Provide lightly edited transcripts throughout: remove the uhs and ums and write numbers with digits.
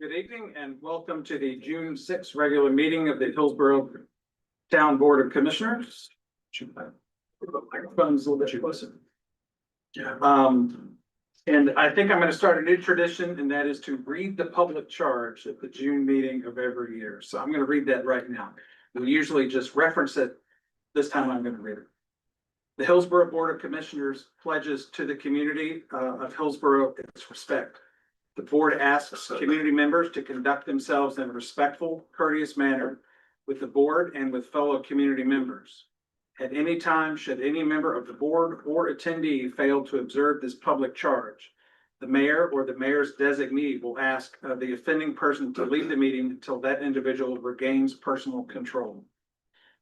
Good evening and welcome to the June 6th regular meeting of the Hillsborough Town Board of Commissioners. Microphone's a little bit closer. And I think I'm going to start a new tradition, and that is to read the public charge at the June meeting of every year. So I'm going to read that right now. We usually just reference it. This time I'm going to read it. The Hillsborough Board of Commissioners pledges to the community of Hillsborough its respect. The board asks community members to conduct themselves in a respectful, courteous manner with the board and with fellow community members. At any time, should any member of the board or attendee fail to observe this public charge, the mayor or the mayor's designee will ask the offending person to leave the meeting until that individual regains personal control.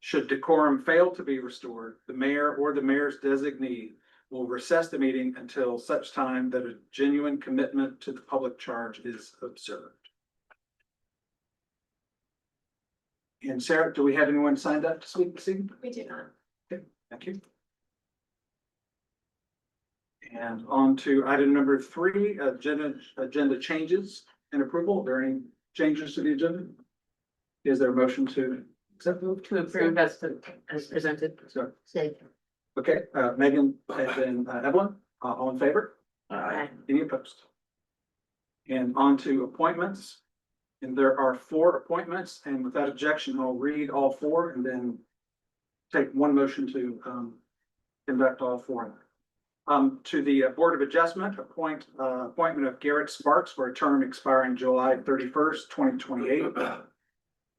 Should decorum fail to be restored, the mayor or the mayor's designee will recess the meeting until such time that a genuine commitment to the public charge is observed. And Sarah, do we have anyone signed up to speak this evening? We do not. Okay, thank you. And on to item number 3, agenda changes and approval. Are there any changes to the agenda? Is there a motion to accept? Move to approve as presented. Sorry. Say. Okay, Megan and then Evelyn, all in favor? Aye. Any opposed? And on to appointments. And there are 4 appointments, and without objection, I'll read all 4 and then take one motion to conduct all 4. To the Board of Adjustment, appointment of Garrett Sparks for a term expiring July 31st, 2028.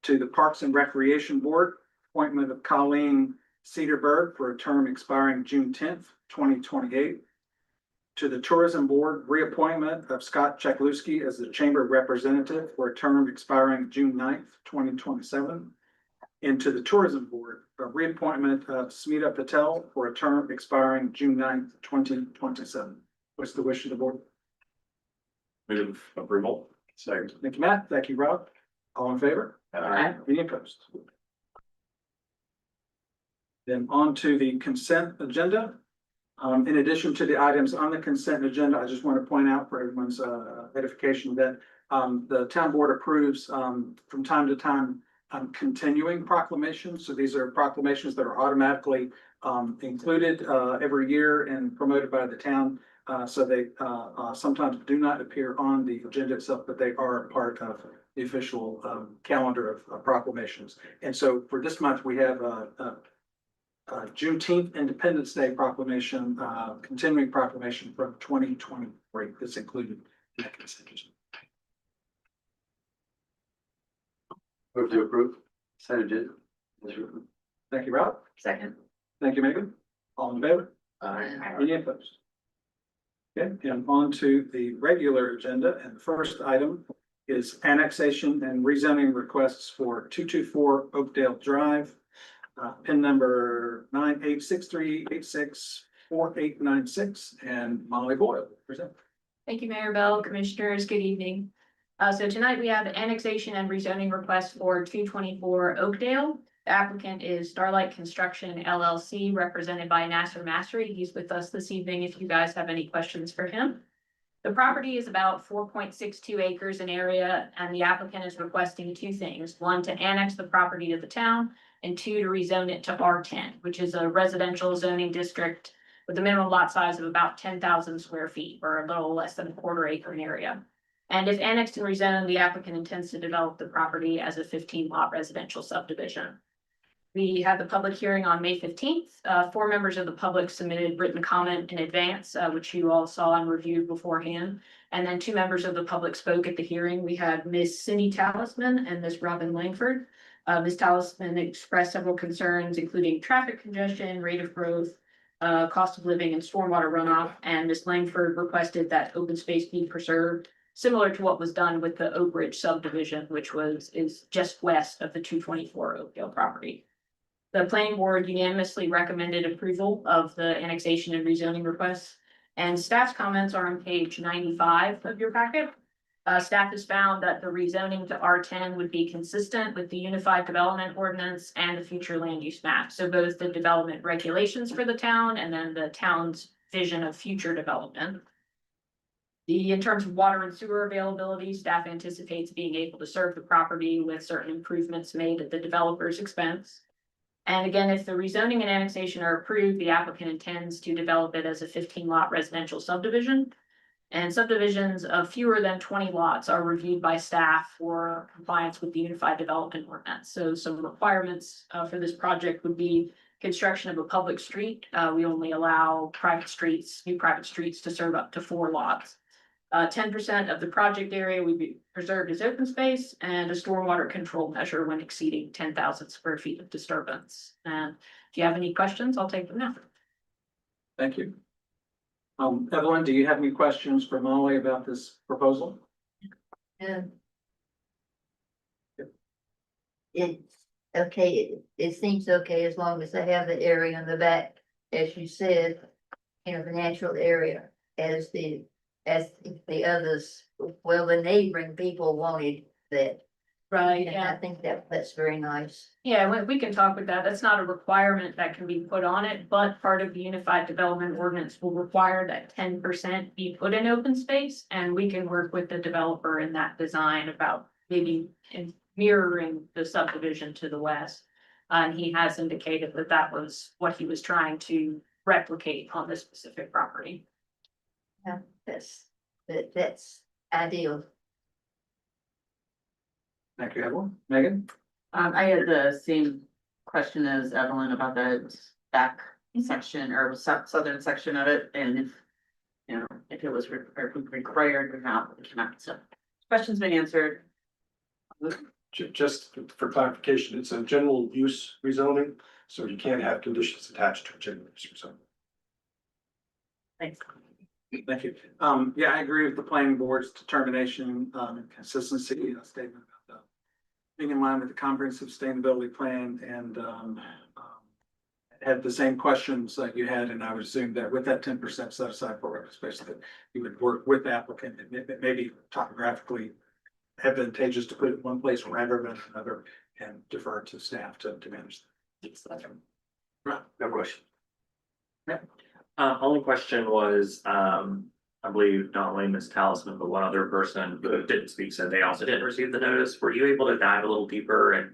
To the Parks and Recreation Board, appointment of Colleen Cedarberg for a term expiring June 10th, 2028. To the Tourism Board, reappointment of Scott Chakluski as the Chamber Representative for a term expiring June 9th, 2027. And to the Tourism Board, a reappointment of Smita Patel for a term expiring June 9th, 2027. What's the wish of the board? Move approval. Second. Thank you, Matt. Thank you, Rob. All in favor? Aye. Any opposed? Then on to the consent agenda. In addition to the items on the consent agenda, I just want to point out for everyone's edification that the town board approves from time to time continuing proclamations. So these are proclamations that are automatically included every year and promoted by the town. So they sometimes do not appear on the agenda itself, but they are part of the official calendar of proclamations. And so for this month, we have Juneteenth Independence Day proclamation, continuing proclamation from 2023 that's included in that consent agenda. Move to approve. Second. Thank you, Rob. Second. Thank you, Megan. All in favor? Any opposed? Okay, and on to the regular agenda, and the first item is annexation and rezoning requests for 224 Oakdale Drive. PIN number 9863864896, and Molly Boyle present. Thank you, Mayor Bell, Commissioners. Good evening. So tonight we have annexation and rezoning request for 224 Oakdale. The applicant is Starlight Construction LLC, represented by Nasser Masri. He's with us this evening if you guys have any questions for him. The property is about 4.62 acres in area, and the applicant is requesting 2 things. 1, to annex the property to the town, and 2, to rezone it to R10, which is a residential zoning district with a minimum lot size of about 10,000 square feet, or a little less than a quarter acre in area. And if annexed and rezoned, the applicant intends to develop the property as a 15-lot residential subdivision. We had the public hearing on May 15th. 4 members of the public submitted written comment in advance, which you all saw and reviewed beforehand. And then 2 members of the public spoke at the hearing. We had Ms. Cindy Talisman and Ms. Robin Langford. Ms. Talisman expressed several concerns, including traffic congestion, rate of growth, cost of living, and stormwater runoff. And Ms. Langford requested that open space be preserved, similar to what was done with the Oak Ridge subdivision, which is just west of the 224 Oakdale property. The planning board unanimously recommended approval of the annexation and rezoning requests, and staff's comments are on page 95 of your packet. Staff has found that the rezoning to R10 would be consistent with the Unified Development Ordinance and the future land use map. So both the development regulations for the town and then the town's vision of future development. In terms of water and sewer availability, staff anticipates being able to serve the property with certain improvements made at the developer's expense. And again, if the rezoning and annexation are approved, the applicant intends to develop it as a 15-lot residential subdivision. And subdivisions of fewer than 20 lots are reviewed by staff for compliance with the Unified Development Ordinance. So some requirements for this project would be construction of a public street. We only allow new private streets to serve up to 4 lots. 10% of the project area would be preserved as open space, and a stormwater control measure when exceeding 10,000 square feet of disturbance. And if you have any questions, I'll take them now. Thank you. Evelyn, do you have any questions for Molly about this proposal? Yeah. It's okay, it seems okay as long as they have the area in the back, as you said, the natural area as the others, well, the neighboring people wanted that. Right, And I think that's very nice. Yeah, we can talk with that. That's not a requirement that can be put on it, but part of the Unified Development Ordinance will require that 10% be put in open space. And we can work with the developer in that design about maybe mirroring the subdivision to the west. And he has indicated that that was what he was trying to replicate on this specific property. Yeah, that's ideal. Thank you, Evelyn. Megan? I had the same question as Evelyn about the back section or southern section of it, and if, if it was required or not, so. Question's been answered. Just for clarification, it's a general use rezoning, so you can't have conditions attached to a general use rezoning. Thanks. Thank you. Yeah, I agree with the planning board's determination, and consistency, statement about the being in line with the comprehensive sustainability plan, and had the same questions that you had, and I would assume that with that 10% set aside for open space, that you would work with the applicant, and it may be topographically advantageous to put it in one place rather than another, and defer to staff to manage that. Right. No question. Only question was, I believe not only Ms. Talisman, but one other person who didn't speak said they also didn't receive the notice. Were you able to dive a little deeper and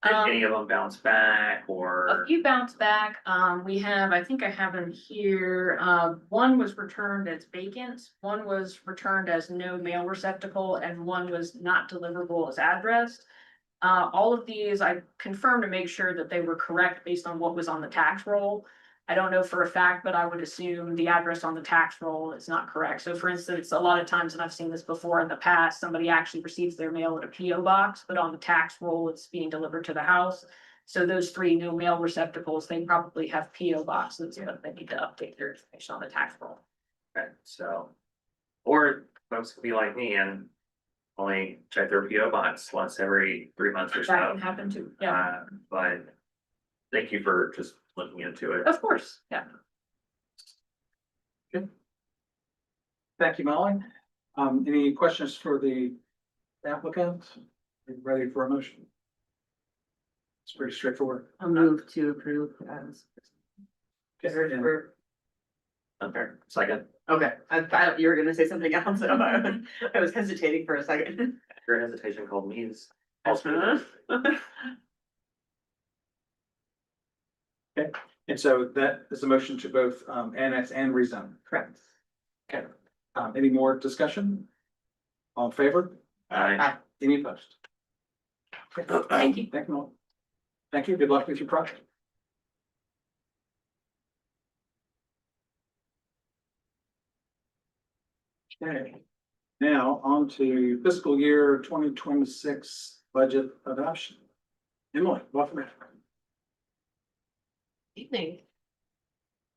did any of them bounce back A or? few bounce back. I think I have them here. One was returned as vacant, one was returned as no mail receptacle, and one was not deliverable as addressed. All of these I confirmed to make sure that they were correct based on what was on the tax roll. I don't know for a fact, but I would assume the address on the tax roll is not correct. So for instance, a lot of times, and I've seen this before in the past, somebody actually receives their mail at a PO box, but on the tax roll, it's being delivered to the house. So those 3 no mail receptacles, they probably have PO boxes, but they need to update their information on the tax roll. Okay, so, or folks could be like me and only check their PO box once every 3 months or That so. can happen too, yeah, But thank you for just looking into it. of course, yeah. Thank you, Molly. Any questions for the applicant? Ready for a motion? It's pretty straightforward. I'll move to approve as. Okay, and Okay, second, Okay, I thought you were gonna say something else, so I was hesitating for a second. your hesitation called me. And so that is a motion to both annex and rezone. Correct. Okay. Any more discussion? All in favor? Aye. Any opposed? Okay. Thank you. Thank you, Molly. Thank you. Good luck with your project. Okay. Now on to fiscal year 2026 budget adoption. Emily, welcome back. Evening.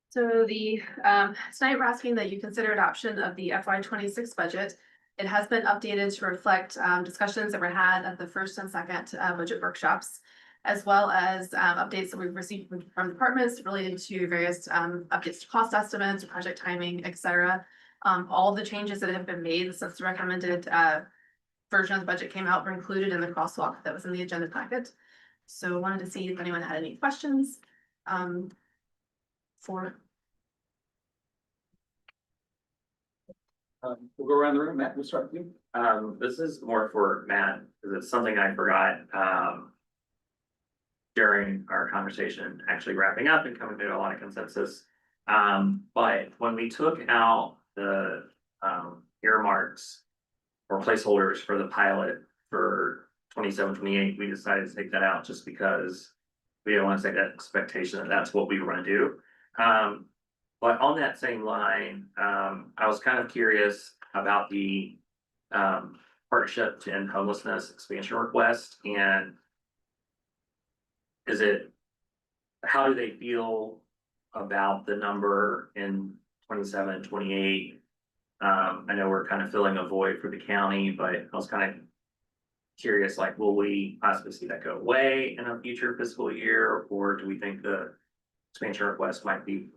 So tonight we're asking that you consider adoption of the FY 26 budget. It has been updated to reflect discussions that were had at the first and second budget workshops, as well as updates that we've received from departments related to various updates to cost estimates, project timing, etc. All of the changes that have been made since the recommended version of the budget came out were included in the crosswalk that was in the agenda packet. So I wanted to see if anyone had any questions. For We'll go around the room. Matt, we'll start with you. This is more for Matt, because it's something I forgot, during our conversation, actually wrapping up and coming to a lot of consensus. But when we took out the, earmarks or placeholders for the pilot for 27-28, we decided to take that out just because we didn't want to take that expectation that that's what we were gonna do. But on that same line, I was kind of curious about the partnership to end homelessness expansion request, and how do they feel about the number in 27-28? I know we're kind of filling a void for the county, but I was kind of curious, like, will we possibly see that go away in a future fiscal year, or do we think the expansion request might be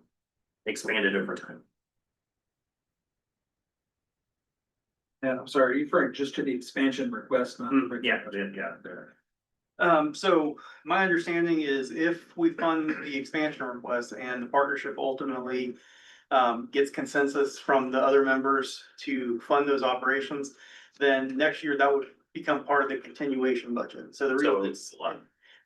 expanded over time? And I'm sorry, are you referring just to the expansion request? Not the- Yeah. So my understanding is if we fund the expansion request and the partnership ultimately gets consensus from the other members to fund those operations, then next year that would become part of the continuation budget. So the So reason it's like,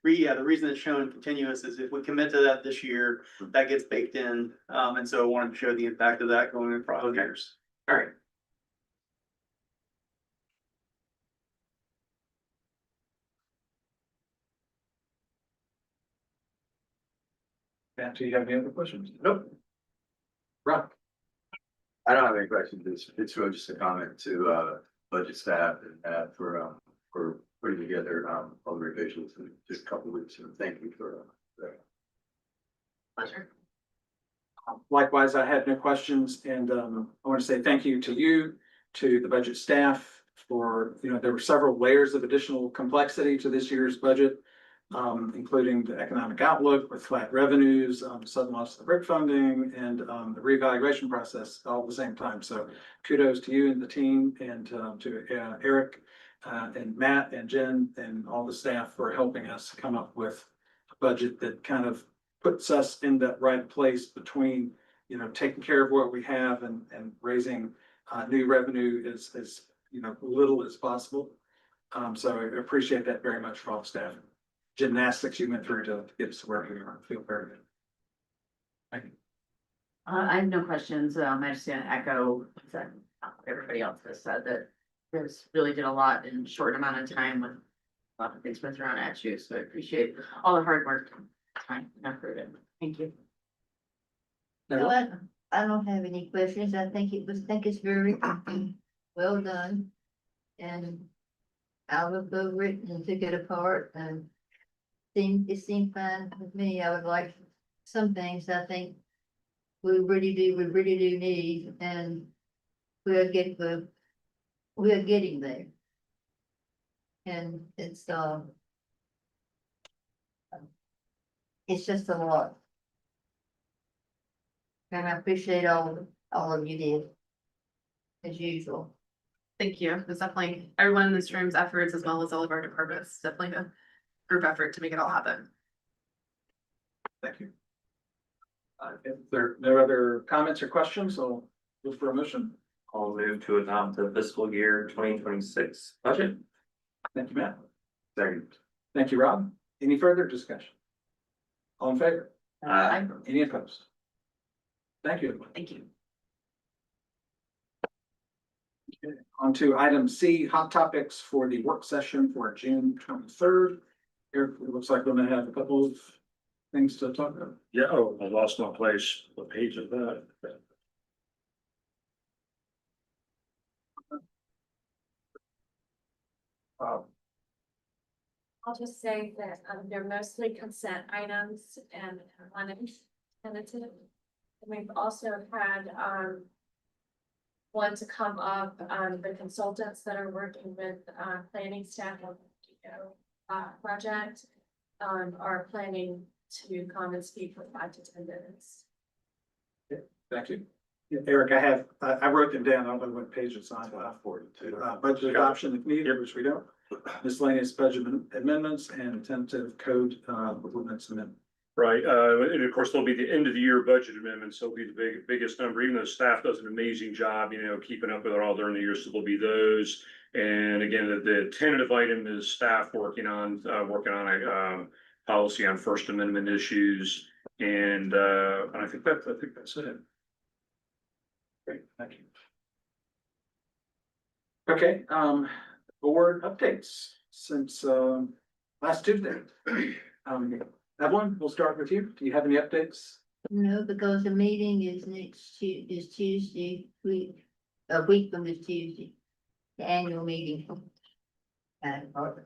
the reason it's shown continuous is if we commit to that this year, that gets baked in. And so I wanted to show the impact of that going in prior years. all right. Matt, do you have any other questions? Nope. Rob? I don't have any questions. It's really just a comment to budget staff and for putting together all the revisions in just a couple of weeks. And thank you for that. Pleasure. Likewise, I had no questions, and I want to say thank you to you, to the budget staff for, there were several layers of additional complexity to this year's budget, including the economic outlook with flat revenues, sudden loss of the BRIC funding, and the reevaluation process all at the same time. So kudos to you and the team, and to Eric and Matt and Jen and all the staff for helping us come up with a budget that kind of puts us in that right place between, taking care of what we have and raising new revenue as little as possible. So I appreciate that very much for all the staff. Gymnastics you went through to get us to where we are. I feel very good. Thank you. I have no questions. I just want to echo what everybody else has said, that this really did a lot in a short amount of time with a lot of things went thrown at you. So I appreciate all the hard work, time, and effort. And thank you. So I don't have any questions. I think it's very well done. And I looked over it and took it apart and it seemed fine with me. I would like some things I think we really do need, and we're getting there. And it's just a lot. And I appreciate all of you did, as usual. Thank you. It's definitely everyone in this room's efforts as well as all of our departments, definitely a group effort to make it all happen. Thank you. If there are no other comments or questions, I'll look for a motion. I'll move to adopt the fiscal year 2026 budget. Thank you, Matt. Second. Thank you, Rob. Any further discussion? All in favor? Any opposed? Thank you, everyone. Thank you. Okay, on to item C, hot topics for the work session for June 23rd. Here, it looks like we're gonna have a couple of things to talk about. Yeah, I lost my place, what page of that? I'll just say that they're mostly consent items and one is tentative. And we've also had one to come up, the consultants that are working with planning staff on the project are planning to come and speak for 5 to 10 minutes. Thank you. Yeah, Eric, I wrote them down. I don't know what page it's on, but I forwarded to budget adoption if needed, which we don't. Miscellaneous budget amendments and tentative code ordinance amendment. Right, and of course, there'll be the end of the year budget amendments, so it'll be the biggest number, even though staff does an amazing job, keeping up with it all during the year, so there'll be those. And again, the tentative item is staff working on a policy on First Amendment issues. And I think that's it. Great, thank you. Okay, board updates since, last Tuesday. Evelyn, we'll start with you. Do you have any updates? No, because the meeting is is Tuesday week, a week from this Tuesday. The annual meeting. Or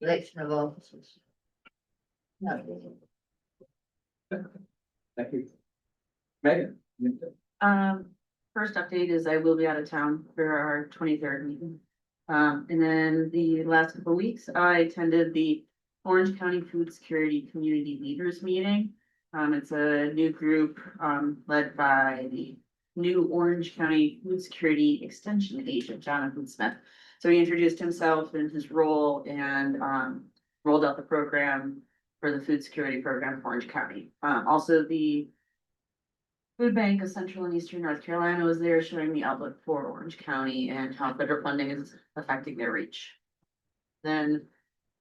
election of officers. No. Thank you. Megan? First update is I will be out of town for our 23rd meeting. And then the last couple of weeks, I attended the Orange County Food Security Community Leaders Meeting. It's a new group, led by the new Orange County Food Security Extension Agent, Jonathan Smith. So he introduced himself and his role and, rolled out the program for the food security program for Orange County. Also the Food Bank of Central and Eastern North Carolina was there showing the outlook for Orange County and how federal funding is affecting their reach. Then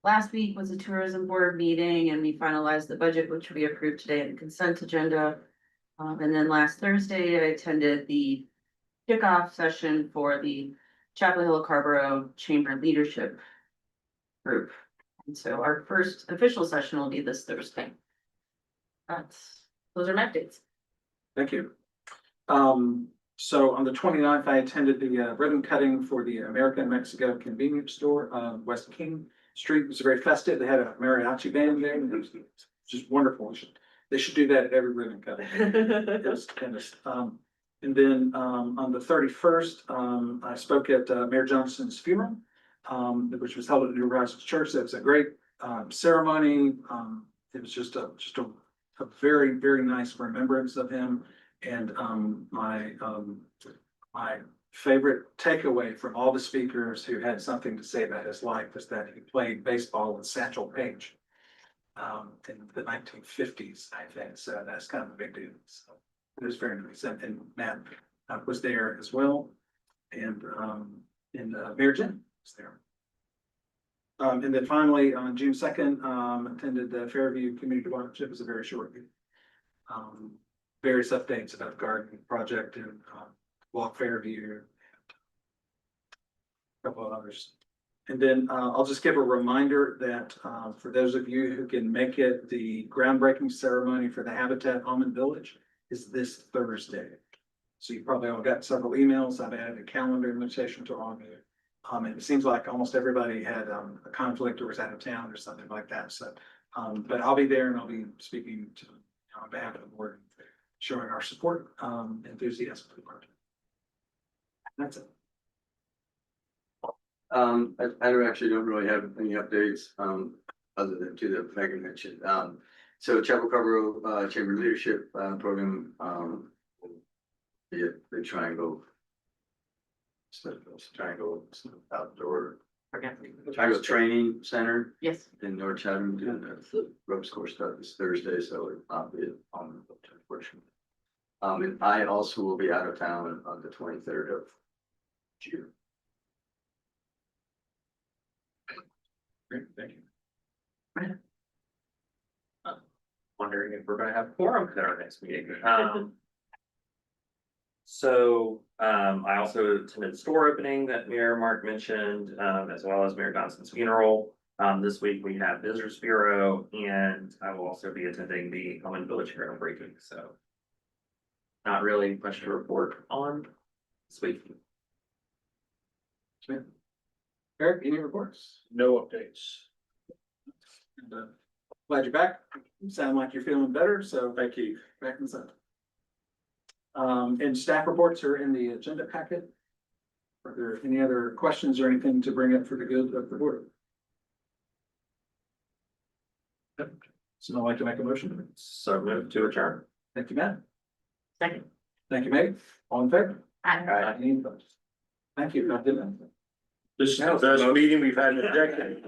last week was a tourism board meeting and we finalized the budget, which we approved today in the consent agenda. And then last Thursday, I attended the kickoff session for the Chapel Hill Carborough Chamber Leadership Group. And so our first official session will be this Thursday. Those are my updates. Thank you. So on the 29th, I attended the ribbon cutting for the American Mexico convenience store on West King Street. It was very festive. They had a mariachi band there. And it was just wonderful. They should do that at every ribbon cutting. It was stupendous. And then on the 31st, I spoke at Mayor Johnson's funeral, which was held at New Horizons Church. That was a great ceremony. It was just a very, very nice remembrance of him. And my favorite takeaway from all the speakers who had something to say about his life was that he played baseball with Satchel Paige in the 1950s, I think. So that's kind of a big deal. So it was very nice. And Matt was there as well. And Mayor Jim was there. And then finally, on June 2nd, attended the Fairview Community Partnership. It was a very short meeting. Various updates about the garden project and Walk Fairview. A couple of others. And then I'll just give a reminder that for those of you who can make it, the groundbreaking ceremony for the Habitat Almond Village is this Thursday. So you probably all got several emails. I've added a calendar invitation to all of you. And it seems like almost everybody had a conflict or was out of town or something like that. So, but I'll be there and I'll be speaking to on behalf of the board, showing our support, enthusiasm for the project. That's it. I actually don't really have any updates, other than to the Megan mentioned. So Chapel Carborough Chamber Leadership Program, the Triangle. Triangle Outdoor Triangle Training Center Yes. in North Chatham doing the ropes course stuff this Thursday, so I'll be on the unfortunately. And I also will be out of town on the 23rd of June. Great, thank you. Wondering if we're gonna have quorum at our next meeting. So, I also attended the store opening that Mayor Mark mentioned, as well as Mayor Johnson's funeral. This week we have Visitors Bureau and I will also be attending the Almond Village Hero Breaking, so. Not really much to report on this week. Eric, any reports? No updates. And, glad you're back. You sound like you're feeling better, so Thank you. back inside. And staff reports are in the agenda packet. Are there any other questions or anything to bring up for the good of the board? Yep. So I'd like to make a motion. So move to adjourn. Thank you, Matt. Second. Thank you, Meg. All in favor? Aye. Any opposed? Thank you. I did that. This is the best meeting we've had in a decade.